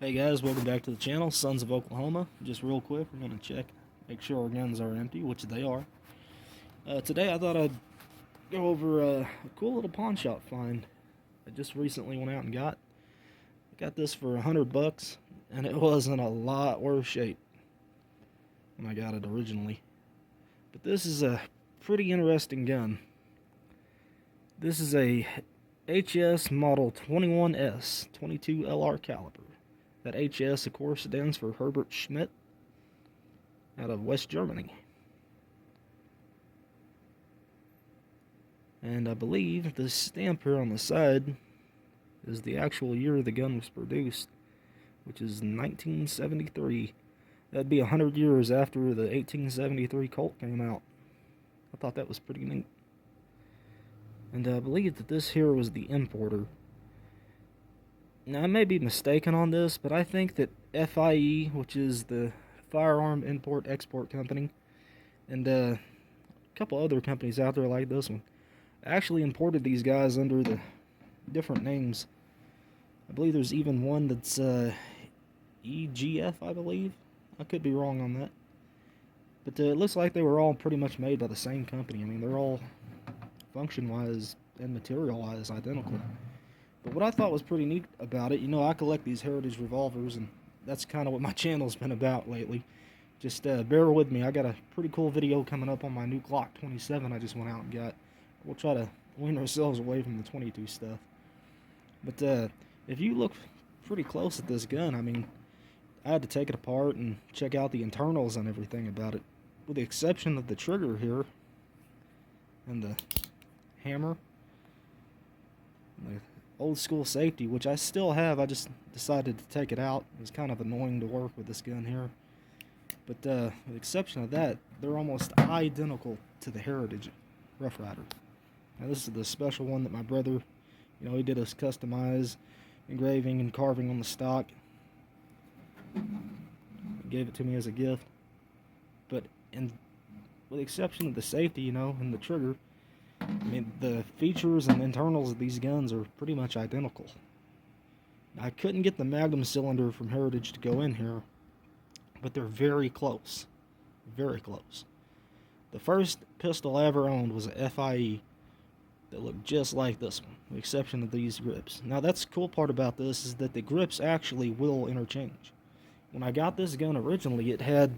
Hey guys, welcome back to the channel, Sons of Oklahoma. Just real quick, we're going to check, make sure our guns are empty, which they are. Today I thought I'd go over a cool little pawn shop find I just recently went out and got. I got this for $100, and it was in a lot worse shape when I got it originally. But this is a pretty interesting gun. This is a HS model 21S 22 LR caliber. That HS, of course, stands for H.schmidt out of West Germany. And I believe the stamp here on the side is the actual year the gun was produced, which is 1973. That'd be 100 years after the 1873 Colt came out. I thought that was pretty neat. And I believe that this here was the importer. Now, I may be mistaken on this, but I think that FIE, which is the Firearm Import-Export Company, and a couple other companies out there like this one, actually imported these guys under the different names. I believe there's even one that's EGF, I believe. I could be wrong on that. But it looks like they were all pretty much made by the same company. I mean, they're all function-wise and material-wise identical. But what I thought was pretty neat about it, you know, I collect these heritage revolvers, and that's kind of what my channel's been about lately. Just bear with me. I got a pretty cool video coming up on my new Glock 27 I just went out and got. We'll try to wean ourselves away from the 22 stuff. But if you look pretty close at this gun, I mean, I had to take it apart and check out the internals and everything about it. With the exception of the trigger here and the hammer. And the old school safety, which I still have. I just decided to take it out. It was kind of annoying to work with this gun here. But with the exception of that, they're almost identical to the Heritage Rough Rider. Now this is the special one that my brother, you know, he did us customized engraving and carving on the stock. He gave it to me as a gift. But with the exception of the safety, you know, and the trigger, I mean, the features and internals of these guns are pretty much identical. I couldn't get the Magnum cylinder from Heritage to go in here, but they're very close. Very close. The first pistol I ever owned was a FIE that looked just like this one, with the exception of these grips. Now, that's the cool part about this is that the grips actually will interchange. When I got this gun originally, it had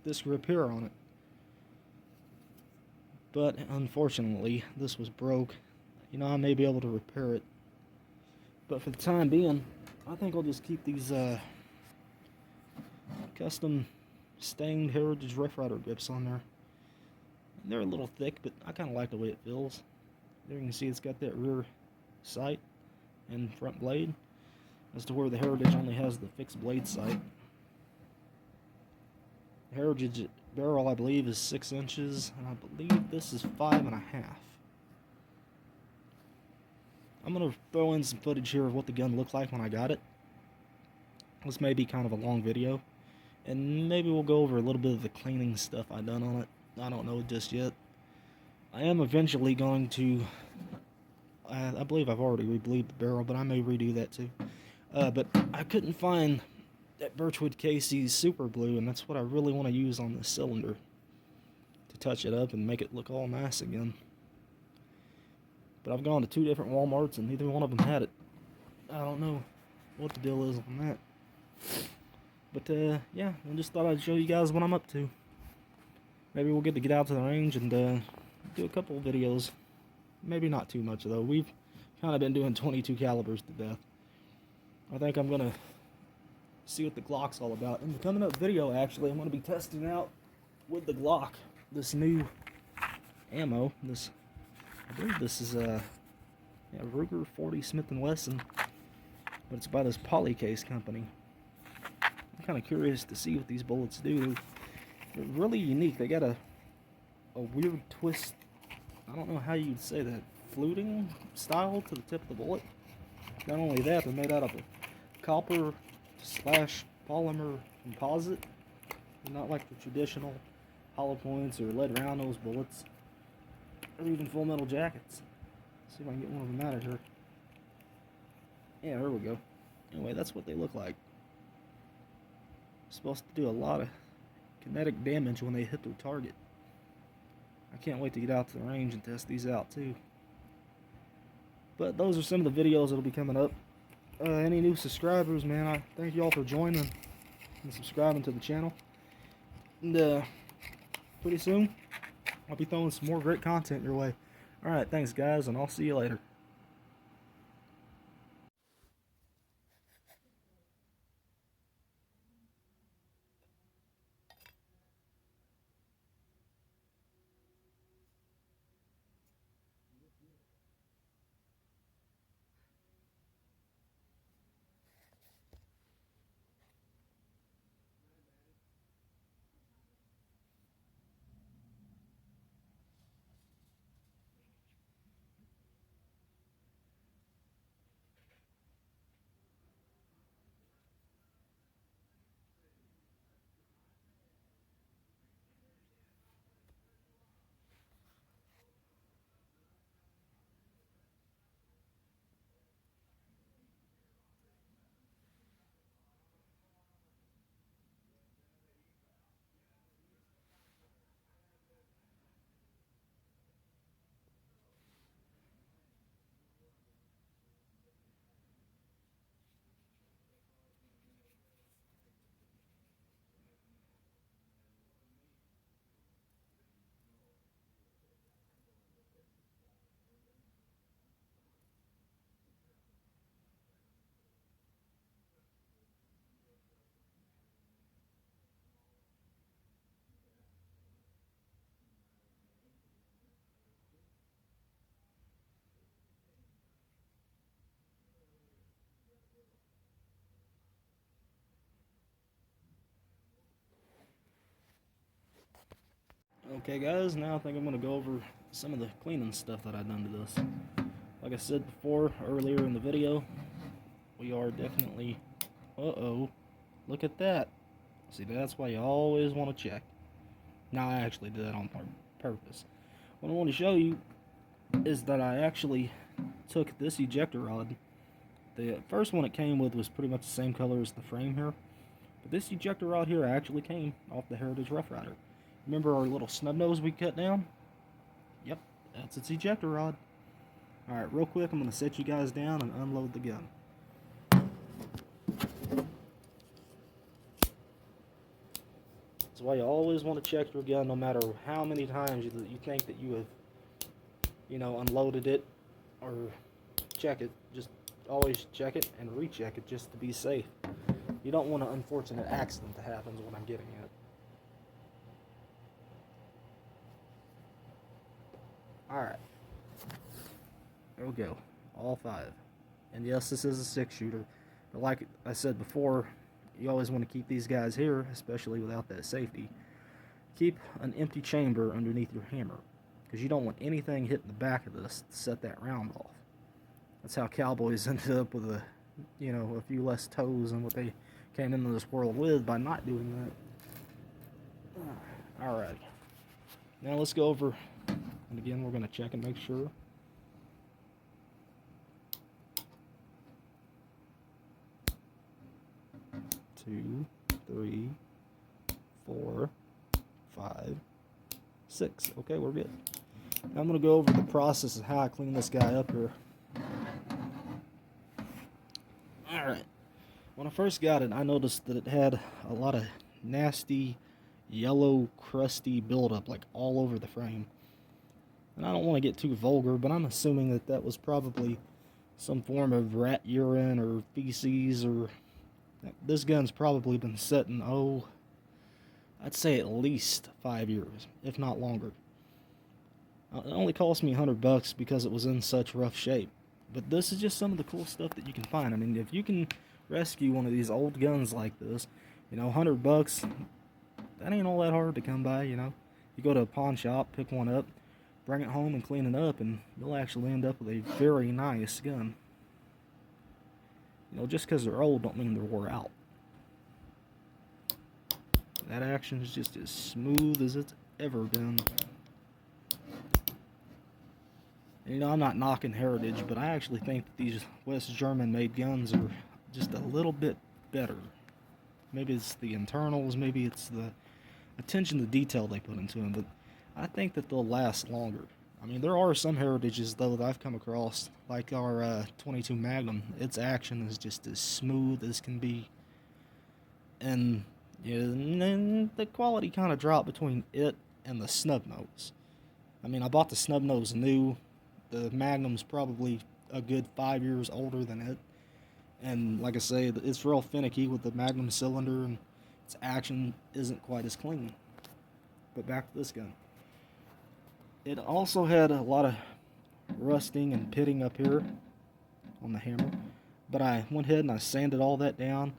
this grip here on it. But unfortunately, this was broke. You know, I may be able to repair it. But for the time being, I think I'll just keep these custom stained Heritage Rough Rider grips on there. They're a little thick, but I kind of like the way it feels. There you can see it's got that rear sight and front blade, as to where the Heritage only has the fixed blade sight. The Heritage barrel, I believe, is 6 inches, and I believe this is 5.5. I'm going to throw in some footage here of what the gun looked like when I got it. This may be kind of a long video, and maybe we'll go over a little bit of the cleaning stuff I've done on it. I don't know just yet. I am eventually going to, I believe I've already rebleed the barrel, but I may redo that too. But I couldn't find that Birchwood KC's super glue, and that's what I really want to use on this cylinder to touch it up and make it look all nice again. But I've gone to 2 different Walmarts and neither one of them had it. I don't know what the deal is on that. But yeah, I just thought I'd show you guys what I'm up to. Maybe we'll get out to the range and do a couple of videos. Maybe not too much though. We've kind of been doing 22 calibers to death. I think I'm gonna see what the Glock's all about. In the coming up video, actually, I'm going to be testing out with the Glock this new ammo. I believe this is a Ruger 40 Smith & Wesson, but it's by this Polycase company. I'm kind of curious to see what these bullets do. They're really unique. They got a weird twist. I don't know how you'd say that. Fluting style to the tip of the bullet. Not only that, they're made out of a copper / polymer composite, not like the traditional hollow points or lead round nose bullets, or even full metal jackets. See if I can get one of them out of here. Yeah, there we go. Anyway, that's what they look like. Supposed to do a lot of kinetic damage when they hit their target. I can't wait to get out to the range and test these out too. But those are some of the videos that'll be coming up. Any new subscribers, man, I thank you all for joining and subscribing to the channel. And pretty soon, I'll be throwing some more great content your way. Alright, thanks guys, and I'll see you later. Okay guys, now I think I'm going to go over some of the cleaning stuff that I've done to this. Like I said before, earlier in the video, we are definitely... Uh-oh. Look at that. See, that's why you always want to check. Now, I actually did that on purpose. What I want to show you is that I actually took this ejector rod. The first one it came with was pretty much the same color as the frame here. But this ejector rod here actually came off the Heritage Rough Rider. Remember our little snub nose we cut down? Yep, that's its ejector rod. Alright, real quick, I'm going to set you guys down and unload the gun. That's why you always want to check your gun no matter how many times you think that you have, unloaded it or check it. Just always check it and recheck it just to be safe. You don't want an unfortunate accident that happens when I'm getting it. Alright. There we go. All 5. And yes, this is a 6-shooter. But like I said before, you always want to keep these guys here, especially without that safety. Keep an empty chamber underneath your hammer, because you don't want anything hitting the back of this to set that round off. That's how cowboys ended up with a few less toes than what they came into this world with by not doing that. Alrighty. Now let's go over, and again we're going to check and make sure. Two, 3, 4, 5, 6. Okay, we're good. Now I'm going to go over the process of how I clean this guy up here. Alright. When I first got it, I noticed that it had a lot of nasty, yellow, crusty buildup, like all over the frame. And I don't want to get too vulgar, but I'm assuming that that was probably some form of rat urine or feces or... This gun's probably been sitting, I'd say at least 5 years, if not longer. It only cost me $100 because it was in such rough shape. But this is just some of the cool stuff that you can find. I mean, if you can rescue one of these old guns like this, $100, that ain't all that hard to come by, You go to a pawn shop, pick one up, bring it home and clean it up, and you'll actually end up with a very nice gun. Just because they're old don't mean they're wore out. That action is just as smooth as it's ever been. And, I'm not knocking Heritage, but I actually think that these West German made guns are just a little bit better. Maybe it's the internals, maybe it's the attention to detail they put into them, but I think that they'll last longer. I mean, there are some heritages, though, that I've come across, like our 22 Magnum. Its action is just as smooth as can be. And, yeah, and then the quality kind of dropped between it and the snub nose. I mean, I bought the snub nose new. The Magnum's probably a good 5 years older than it. And like I say, it's real finicky with the Magnum cylinder, and its action isn't quite as clean. But back to this gun. It also had a lot of rusting and pitting up here on the hammer. But I went ahead and I sanded all that down.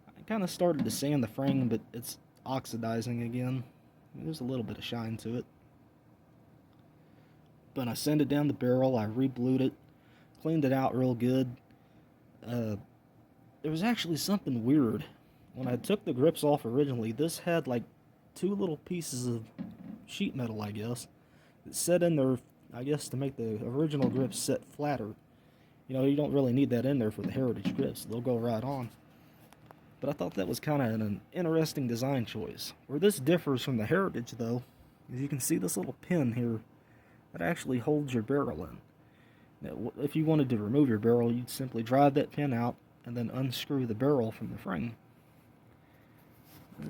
I kind of started to sand the frame, but it's oxidizing again. There's a little bit of shine to it. But I sanded down the barrel, I re-blued it, cleaned it out real good. There was actually something weird. When I took the grips off originally, this had like 2 little pieces of sheet metal, I guess, that set in there, I guess, to make the original grips set flatter. You know, you don't really need that in there for the Heritage grips. They'll go right on. But I thought that was kind of an interesting design choice. Where this differs from the Heritage, though, is you can see this little pin here that actually holds your barrel in. Now, if you wanted to remove your barrel, you'd simply drive that pin out and then unscrew the barrel from the frame.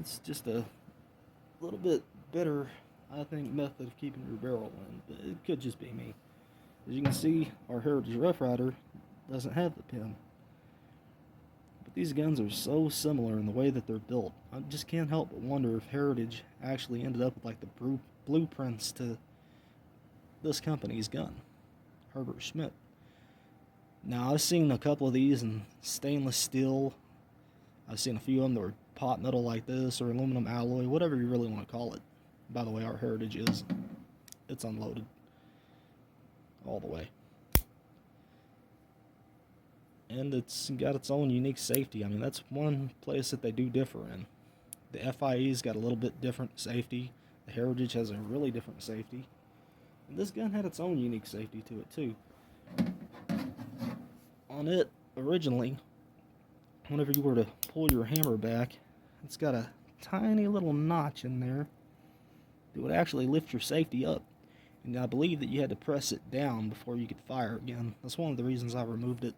It's just a little bit better, I think, method of keeping your barrel in, but it could just be me. As you can see, our Heritage Rough Rider doesn't have the pin. But these guns are so similar in the way that they're built. I just can't help but wonder if Heritage actually ended up with like the blueprints to this company's gun, H.schmidt. Now, I've seen a couple of these in stainless steel. I've seen a few of them that were pot metal like this, or aluminum alloy, whatever you really want to call it. By the way, our Heritage it's unloaded all the way. And it's got its own unique safety. I mean, that's one place that they do differ in. The FIE's got a little bit different safety. The Heritage has a really different safety. And this gun had its own unique safety to it, too. On it, originally, whenever you were to pull your hammer back, it's got a tiny little notch in there that would actually lift your safety up. And I believe that you had to press it down before you could fire again. That's one of the reasons I removed it.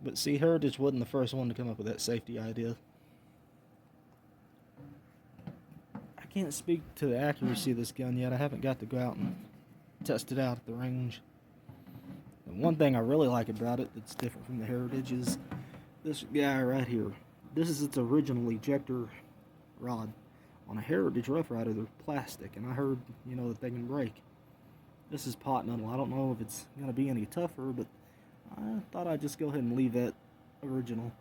But see, Heritage wasn't the first one to come up with that safety idea. I can't speak to the accuracy of this gun yet. I haven't got to go out and test it out at the range. And one thing I really like about it that's different from the Heritage is this guy right here. This is its original ejector rod. On a Heritage Rough Rider, they're plastic, and I heard, that they can break. This is pot metal. I don't know if it's going to be any tougher, but I thought I'd just go ahead and leave that original.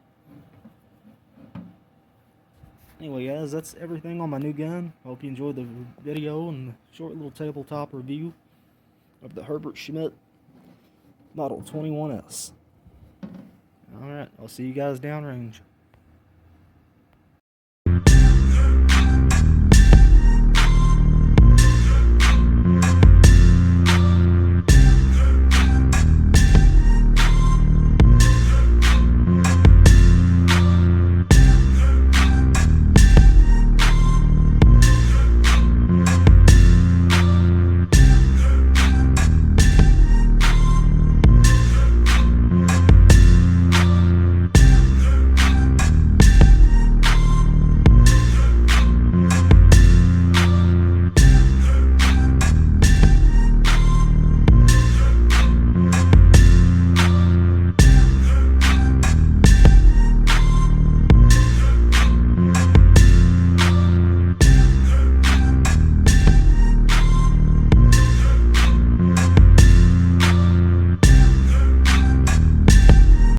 Anyway, guys, that's everything on my new gun. I hope you enjoyed the video and the short little tabletop review of the H.schmidt Model 21S. Alright, I'll see you guys downrange.